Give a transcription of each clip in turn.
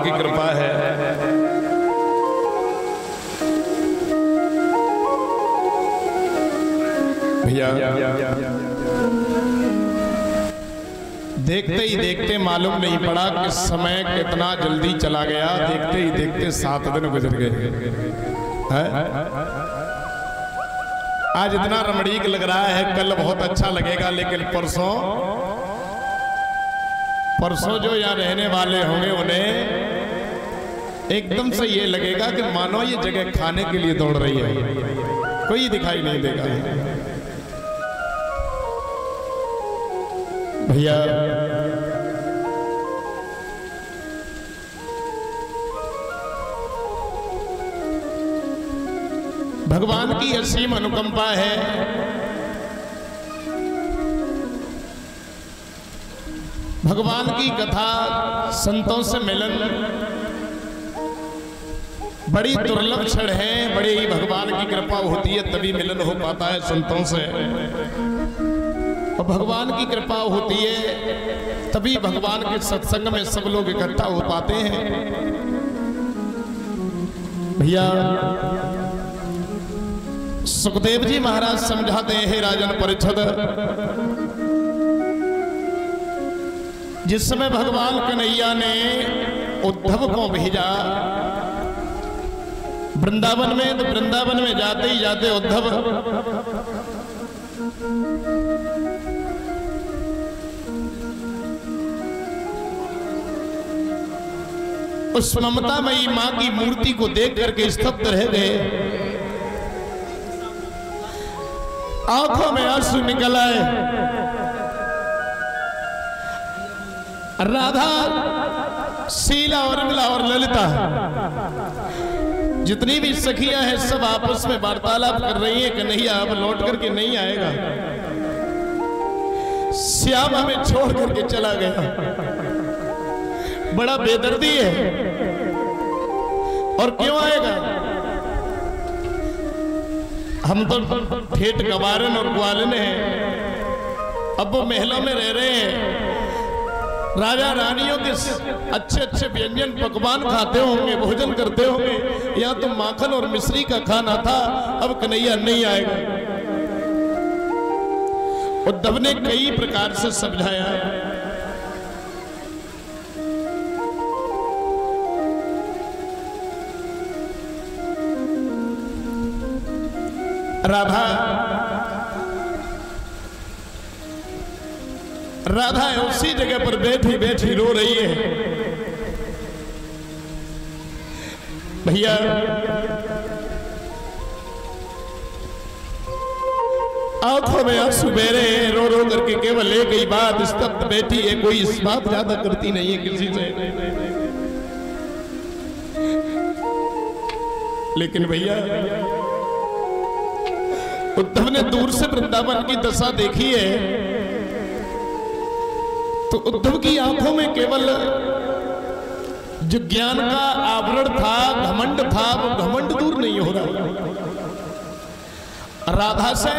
की कृपा है। भैया देखते ही देखते मालूम नहीं पड़ा कि समय कितना जल्दी चला गया। देखते ही देखते 7 दिन गुजर गए। आज इतना रमणीक लग रहा है, कल बहुत अच्छा लगेगा, लेकिन परसों जो यहाँ रहने वाले होंगे उन्हें एकदम से ये लगेगा कि मानो ये जगह खाने के लिए दौड़ रही है, कोई दिखाई नहीं देगा। भैया भगवान की असीम अनुकंपा है। भगवान की कथा, संतों से मिलन बड़ी दुर्लभ क्षण है। बड़ी ही भगवान की कृपा होती है तभी मिलन हो पाता है संतों से, और भगवान की कृपा होती है तभी भगवान के सत्संग में सब लोग इकट्ठा हो पाते हैं। भैया सुखदेव जी महाराज समझाते हैं, राजन परिषद, जिस समय भगवान कन्हैया ने उद्धव को भेजा वृंदावन में, तो वृंदावन में जाते ही जाते उद्धव उस ममतामयी मां की मूर्ति को देख करके स्तब्ध रह गए। आंखों में आंसू निकल आए। राधा, शीला और विमला और ललिता जितनी भी सखियां हैं सब आपस में वार्तालाप कर रही हैं कि नहीं अब लौट करके नहीं आएगा, श्याम हमें छोड़ करके चला गया, बड़ा बेदर्दी है और क्यों आएगा। हम तो ठेठ गवारन और ग्वालन हैं, अब वो महलों में रह रहे हैं, राजा रानियों के अच्छे अच्छे व्यंजन पकवान खाते होंगे, भोजन करते होंगे। यहाँ तो माखन और मिश्री का खाना था, अब कन्हैया नहीं आएगा। उद्धव ने कई प्रकार से समझाया, राधा उसी जगह पर बैठी बैठी रो रही है। भैया आंखों में आंसू बह रहे हैं, रो रो करके केवल एक ही बात स्तब्ध बैठी है, कोई इस बात ज्यादा करती नहीं है किसी से। लेकिन भैया उद्धव ने दूर से वृंदावन की दशा देखी है, तो उद्धव की आंखों में केवल जो ज्ञान का आवरण था, घमंड था, वो घमंड दूर नहीं हो रहा। राधा से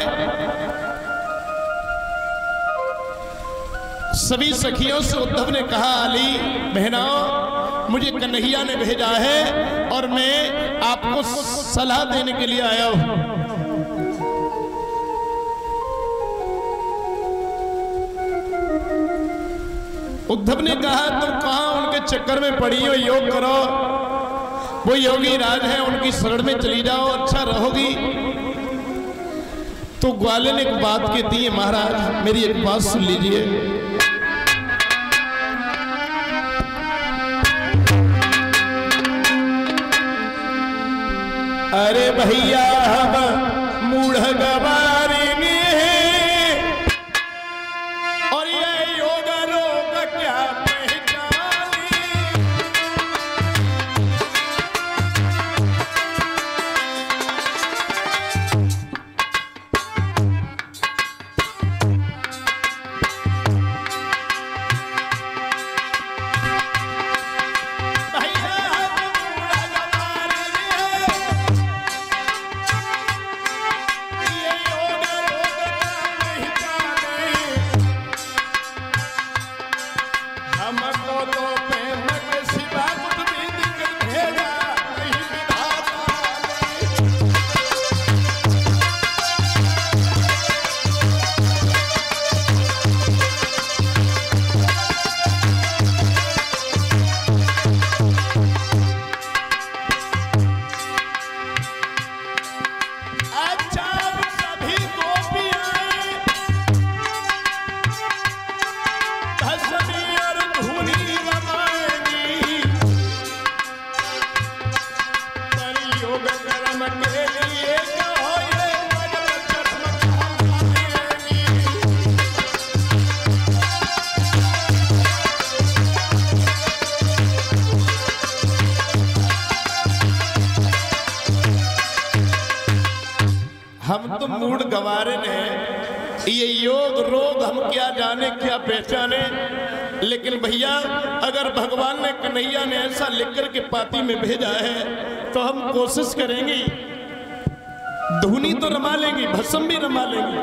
सभी सखियों से उद्धव ने कहा, अली बहनाओं मुझे कन्हैया ने भेजा है और मैं आपको सलाह देने के लिए आया हूं। उद्धव ने कहा तुम कहां उनके चक्कर में पड़ी हो, योग करो, वो योगी राज है, उनकी शरण में चली जाओ, अच्छा रहोगी। तो ग्वालिन एक बात कहती है, महाराज मेरी एक बात सुन लीजिए। अरे भैया हम मूढ़ गवारेंगे और ये योग रोग क्या पहचाने। तो मूड गंवारे ने, ये योग रोग हम क्या जाने क्या पहचाने, लेकिन भैया अगर भगवान ने कन्हैया ने ऐसा लिख कर के पाती में भेजा है तो हम कोशिश करेंगे। धुनी तो रमा लेंगे, भस्म भी रमा लेंगे,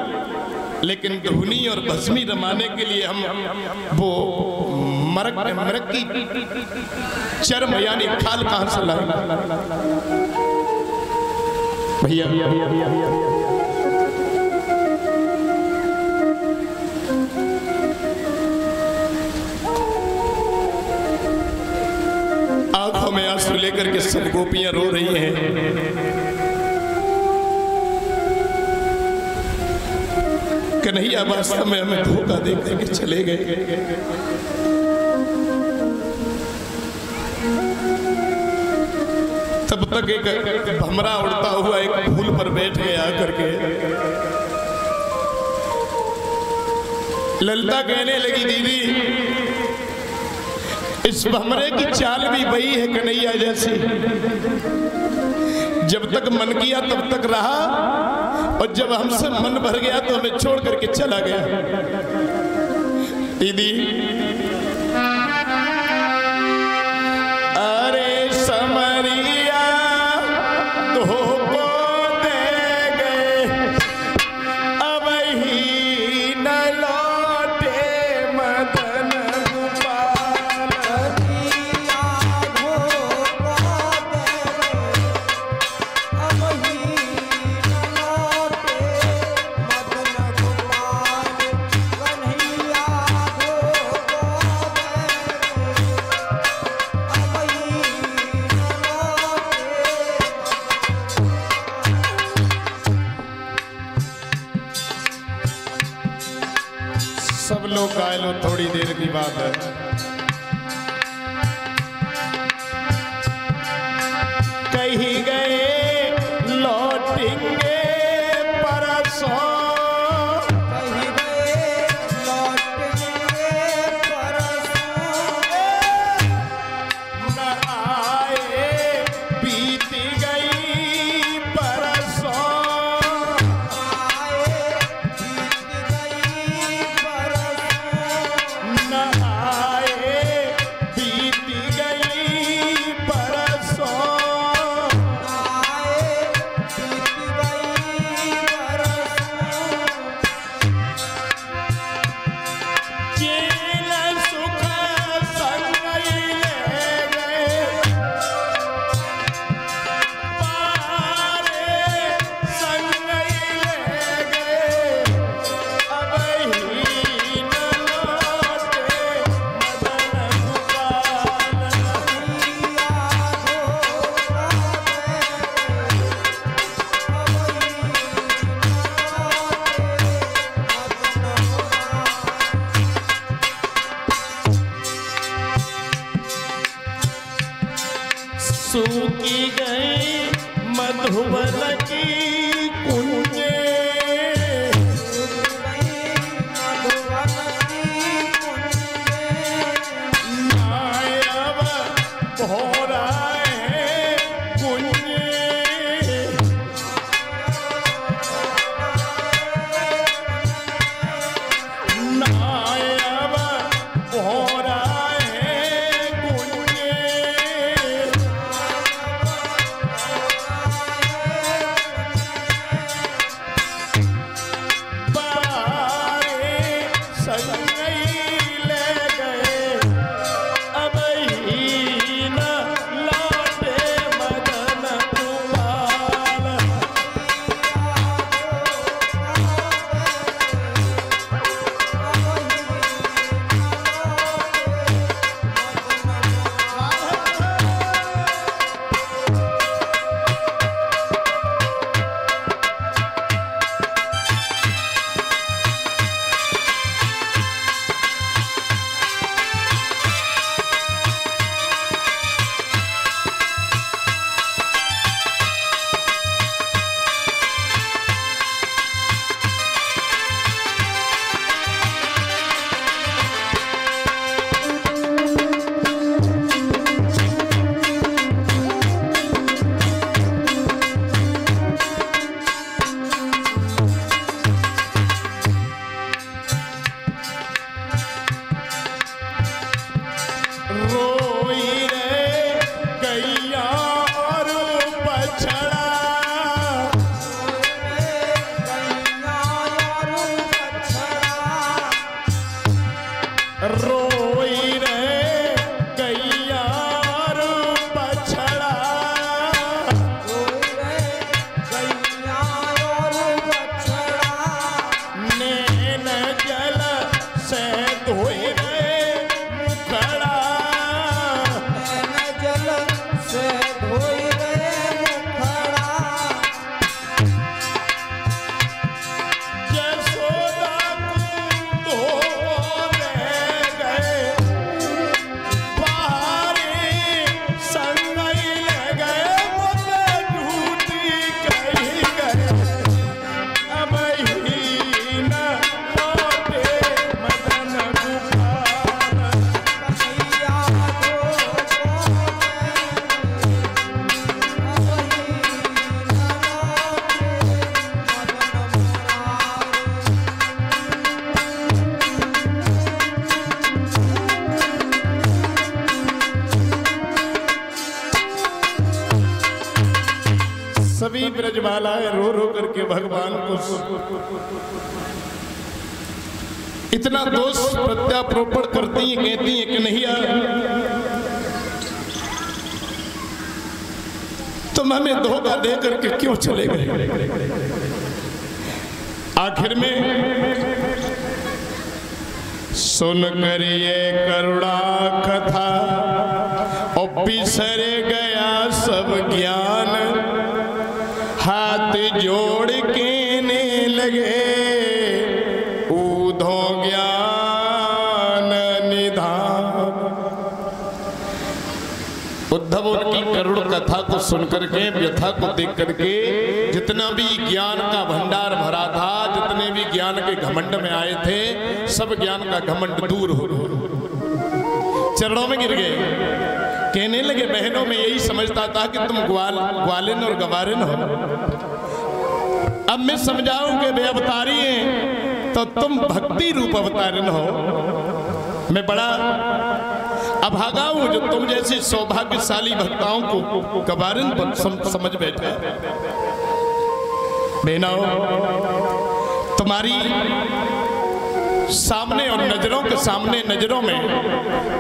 लेकिन धुनी और भस्मी रमाने के लिए हम वो मरक की चर्म यानी खाल कहां से लाएंगे भैया? आंखों में आंसू लेकर के सब गोपियां रो रही हैं। कन्हैया वास्तव में हमें धोखा दे करके चले गए। तब तक एक भमरा उड़ता हुआ एक फूल पर बैठ गया करके ललिता कहने लगी, दीदी इस भमरे की चाल भी वही है कन्हैया जैसी, जब तक मन किया तब तक रहा और जब हमसे मन भर गया तो हमें छोड़ करके चला गया। दीदी अरे समरिया धोखो दे गए, अब ही न लौटे मदन सब लोग घायल, थोड़ी देर की बात है। कहीं गए लौटेंगे परसों, कहीं गए लौटेंगे परसों, न आए बीत गई परसों, आए बीत गई परसों, न आए बीत गई परसों, आए बीत गई परसों, चैन सुख संग ले गए, पारे संग ले गए, अब ही न लौटे मदन गोपाल। सूखी गई मधुबन की कुंजे, नायब भोराए कुंजे, नायब भोराए कुंजे, ब्रजबालाएं रो रो करके भगवान को इतना दोष प्रत्यारोपण करती हैं, कहती हैं कि नहीं तुम हमें धोखा दे करके क्यों चले गए। आखिर में सुन कर ये करुणा कथा और बिसर गया सब ज्ञान, हाथ जोड़ कहने लगे ऊधो ज्ञान निधान। उद्धव उनकी करुण कथा को सुनकर के, व्यथा को देख करके, जितना भी ज्ञान का भंडार भरा था, जितने भी ज्ञान के घमंड में आए थे, सब ज्ञान का घमंड दूर हो गया, चरणों में गिर गए। कहने लगे बहनों में यही समझता था कि तुम ग्वालिन और गवारिन हो, अब मैं समझाऊं कि वे अवतारी हैं तो तुम भक्ति रूप अवतारिन हो। मैं बड़ा अभागा हूं जो तुम जैसी सौभाग्यशाली भक्ताओं को गवारिन पर समझ बैठा। बहनों, तुम्हारी सामने और नजरों के सामने, नजरों में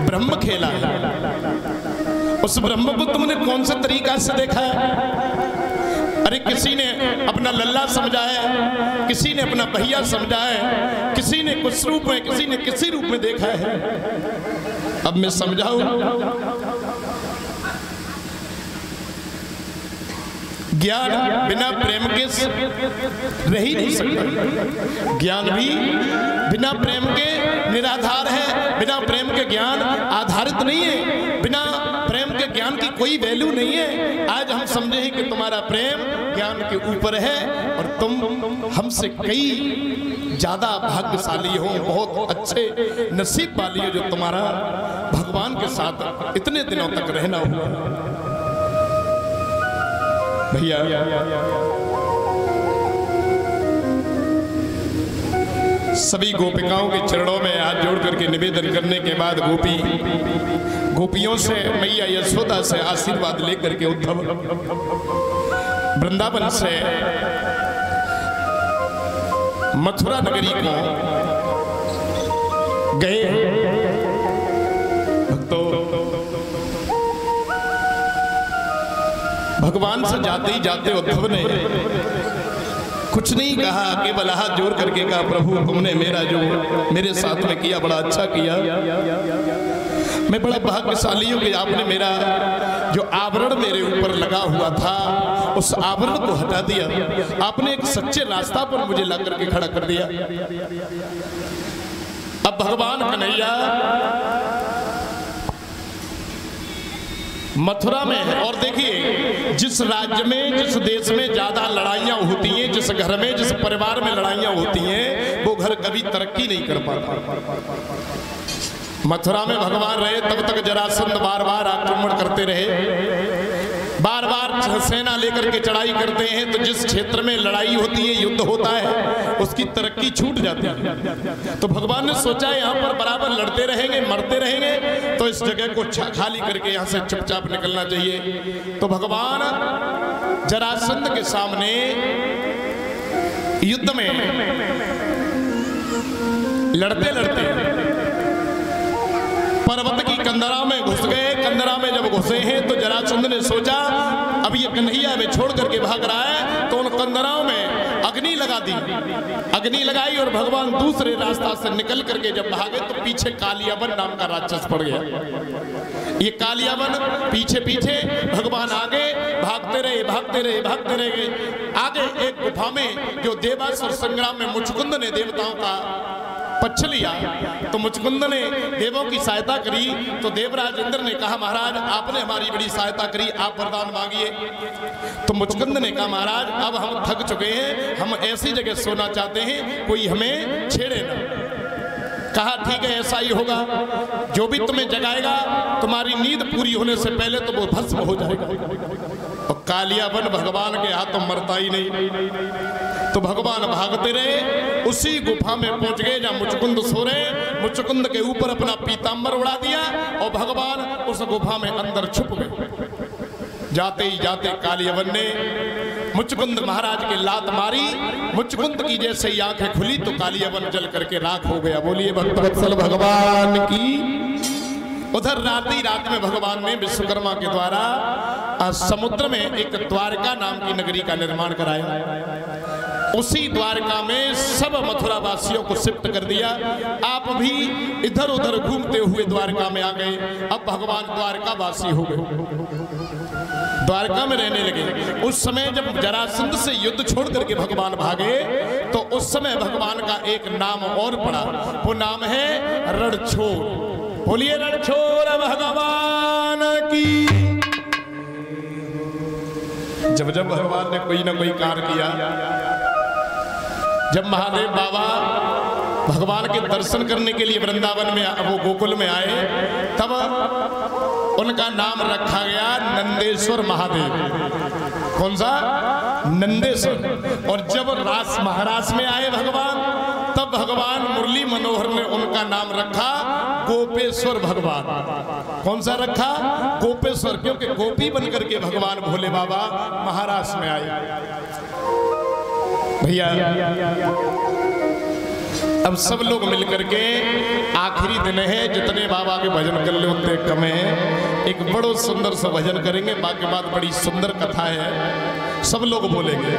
ब्रह्म खेला है। उस ब्रह्म को तुमने कौन से तरीका से देखा है? अरे किसी ने अपना लल्ला समझा है, किसी ने अपना भैया समझा है, किसी ने कुछ रूप में, किसी ने किसी रूप में देखा है। अब मैं समझाऊं, ज्ञान बिना प्रेम के रह ही नहीं सकता। ज्ञान भी बिना प्रेम के निराधार है, बिना प्रेम के ज्ञान आधारित नहीं है, बिना प्रेम के ज्ञान की कोई वैल्यू नहीं है। आज हम समझे हैं कि तुम्हारा प्रेम ज्ञान के ऊपर है और तुम हमसे कई ज्यादा भाग्यशाली हो, बहुत अच्छे नसीब वाली हो जो तुम्हारा भगवान के साथ इतने दिनों तक रहना हुआ। भैया, सभी गोपिकाओं के चरणों में हाथ जोड़ करके निवेदन करने के बाद गोपियों से, मैया यशोदा से आशीर्वाद लेकर के उद्धव वृंदावन से मथुरा नगरी को गए। भक्तों, भगवान से जाते ही जाते उद्धव ने कुछ नहीं कहा, केवल हाथ जोड़ करके कहा, प्रभु तुमने मेरा जो मेरे साथ में किया बड़ा अच्छा किया। मैं बड़ा भाग्यशाली हूं कि आपने मेरा जो आवरण मेरे ऊपर लगा हुआ था उस आवरण को हटा दिया, आपने एक सच्चे रास्ता पर मुझे ला करके खड़ा कर दिया। अब भगवान कन्हैया मथुरा में है। और देखिए, जिस राज्य में, जिस देश में ज्यादा लड़ाइयां होती हैं, जिस घर में, जिस परिवार में लड़ाइयां होती हैं, वो घर कभी तरक्की नहीं कर पाता। मथुरा में भगवान रहे तब तक जरासंध बार बार आक्रमण करते रहे, बार बार सेना लेकर के चढ़ाई करते हैं, तो जिस क्षेत्र में लड़ाई होती है, युद्ध होता है, उसकी तरक्की छूट जाती है। तो भगवान ने सोचा यहाँ पर बराबर लड़ते रहेंगे, मरते रहेंगे, तो इस जगह को खाली करके यहाँ से चुपचाप निकलना चाहिए। तो भगवान जरासंध के सामने युद्ध में लड़ते लड़ते पर्वत की कंदरा में घुस गए। कंदरा में जब घुसे हैं तो जरासंध ने सोचा अब ये कन्हैया में छोड़ करके भाग रहा है, तो उन कंदराओं में अग्नि लगा दी। अग्नि लगाई और भगवान दूसरे रास्ता से निकल करके जब भागे तो पीछे कालियावन नाम का राक्षस पड़ गया। ये कालियावन पीछे पीछे, भगवान आगे भागते रहे, भागते रहे, भागते रहे। आगे एक गुफा में जो देवासुर संग्राम में मुचकुंद ने देवताओं का पक्ष लिया, तो मुचकुंद ने देवों की सहायता करी। तो देवराज इंद्र ने कहा, महाराज आपने हमारी बड़ी सहायता करी, आप वरदान मांगिए। तो मुचकुंद ने कहा, महाराज अब हम थक चुके हैं, हम ऐसी जगह सोना चाहते हैं कोई हमें छेड़े ना। कहा ठीक है, ऐसा ही होगा, जो भी तुम्हें जगाएगा तुम्हारी नींद पूरी होने से पहले तो वो भस्म हो जाएगा। और कालियावन भगवान के हाथों मरता ही नहीं। तो भगवान भागते रहे, उसी गुफा में पहुंच गए जहां मुचकुंद सो रहे। मुचकुंद के ऊपर अपना पीतांबर उड़ा दिया और भगवान उस गुफा में अंदर छुप गए। जाते ही जाते कालियावन ने मुचकुंद महाराज की लात मारी, मुचकुंद की जैसे ही आंखें खुली तो कालियावन जल करके राख हो गया। बोलिए भक्तवत्सल भगवान की। उधर रात में भगवान ने विश्वकर्मा के द्वारा समुद्र में एक द्वारका नाम की नगरी का निर्माण कराया। उसी द्वारका में सब मथुरा वासियों को शिफ्ट कर दिया। आप भी इधर उधर घूमते हुए द्वारका में आ गए। अब भगवान द्वारका वासी हो गए, द्वारका में रहने लगे। उस समय जब जरासंध से युद्ध छोड़ करके भगवान भागे तो उस समय भगवान का एक नाम और पड़ा, वो नाम है रणछोड़। बोलिए रणछोड़ भगवान की। जब जब भगवान ने कोई ना कोई कार्य किया, जब महादेव बाबा भगवान के दर्शन करने के लिए वृंदावन में वो गोकुल में आए, तब उनका नाम रखा गया नंदेश्वर महादेव। कौन सा? नंदेश्वर। और जब रास महाराज में आए भगवान, तब भगवान मुरली मनोहर ने उनका नाम रखा गोपेश्वर भगवान। कौन सा रखा? गोपेश्वर, क्योंकि गोपी बनकर के भगवान भोले बाबा महाराज में आए। भैया अब सब लोग मिलकर के, आखिरी दिन है, जितने बाबा के भजन कर ले उतने कम है, एक बड़ो सुंदर सा भजन करेंगे। बाकी बात बड़ी सुंदर कथा है, सब लोग बोलेंगे।